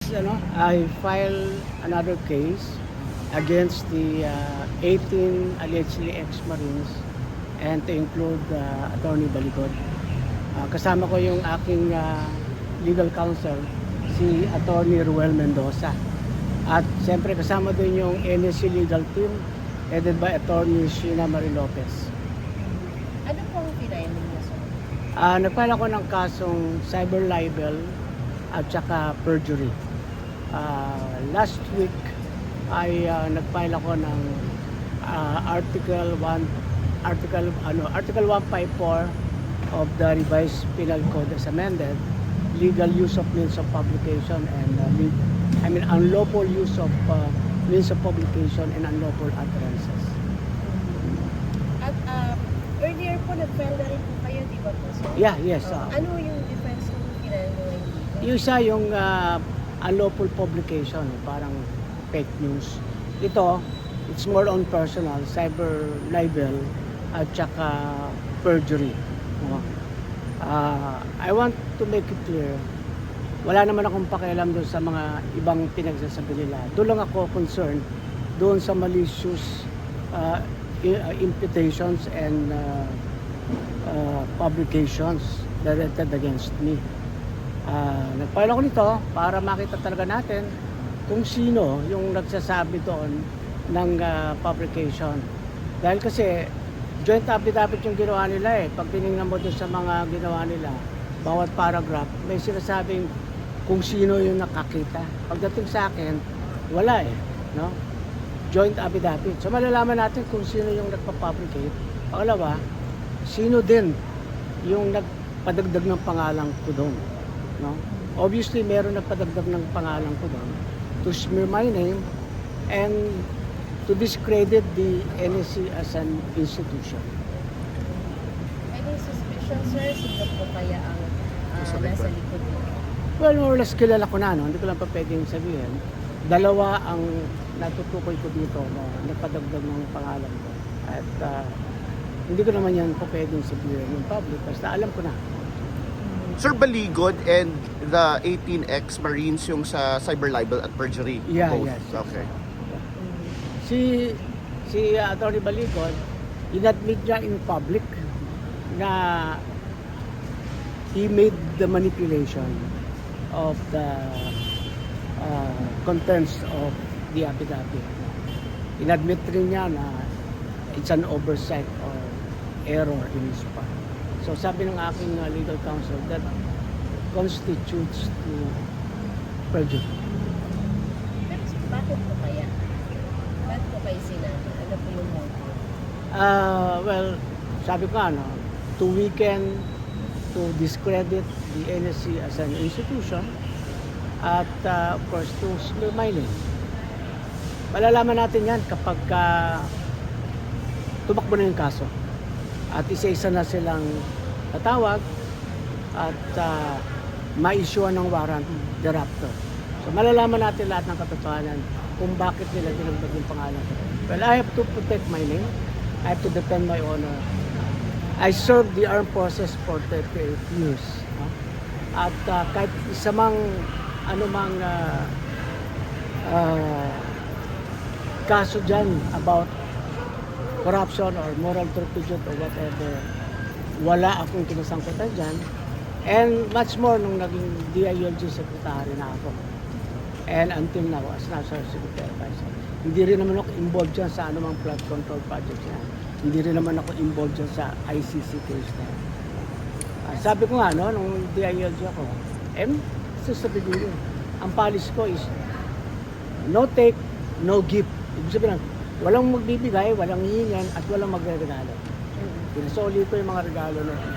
I filed another case against the 18 allegedly ex-Marines and to include Attorney Baligod. Kasama ko yung aking legal counsel, si Attorney Ruel Mendoza. At siyempre kasama din yung NSC legal team headed by Attorney Sheena Marie Lopez. Ano pong pinayin niyo, sir? Nagfile ako ng kasong cyber libel at saka perjury. Last week ay nagfile ako ng Article 154 of the revised penal code as amended, legal use of means of publication and unlawful use of means of publication and unlawful utterances. At earlier po nag-file na rin po kayo, di ba po, sir? Yes. Ano yung defense ng pinayin mo ngayon dito? Yung isa yung unlawful publication, parang fake news. Ito, it's more on personal, cyber libel at saka perjury. I want to make it clear, wala naman akong pakialam doon sa mga ibang pinagsasabi nila. Doon lang ako concerned doon sa malicious imputations and publications directed against me. Nagfile ako nito para makita talaga natin kung sino yung nagsasabi doon ng publication. Dahil kasi joint affidavit yung ginawa nila Pag tinignan mo doon sa mga ginawa nila, bawat paragraph, may sinasabing kung sino yung nakakita. Pagdating sa akin, wala no? Joint affidavit. So malalaman natin kung sino yung nagpa-publicate. Pangalawa, sino din yung nagpadagdag ng pangalan ko doon, no? Obviously, meron nagpadagdag ng pangalan ko doon to smear my name and to discredit the NSC as an institution. Any suspicion, sir? Sino po kaya ang nasa likod nito? Well, more or less kilala ko na, no? Hindi ko lang pa pwedeng sabihin. Dalawa ang natutukoy ko dito na nagpadagdag ng pangalan ko. At hindi ko naman yan po pwedeng sabihin in public. Basta alam ko na. Sir, Baligod and the 18 ex-Marines yung sa cyber libel at perjury? Yeah, both? yes. Okay. Si Atty. Baligod, inadmit niya in public na he made the manipulation of the contents of the affidavit. Inadmit rin niya na it's an oversight or error in his part. So sabi ng aking legal counsel, that constitutes to perjury. Pero bakit po kaya? Bakit po kayo sinabi? Ano po yung motive? Well, sabi ko to weaken, to discredit the NSC as an institution at of course to smear my name. Malalaman natin yan kapag tumakbo na yung kaso at isa-isa na silang tatawag at ma-issue ng warrant thereafter. So malalaman natin lahat ng katotohanan kung bakit nila dinagdag yung pangalan ko. Well, I have to protect my name. I have to defend my honor. I served the armed forces for 38 years. At kahit isa mang anumang kaso dyan about corruption or moral turpitude or whatever, wala akong kinasangkutan dyan. And much more nung naging DILG secretary na ako. And until now, as National Secretary Vice. Hindi rin naman ako involved dyan sa anumang flood control project na. Hindi rin naman ako involved dyan sa ICC case na. Sabi ko nga, nung DILG ako, sasabihin ko, ang policy ko is no take, no give. Ibig sabihin, walang magbibigay, walang hihingan, at walang magre-regalo. Pinasoli ko yung mga regalo na yun.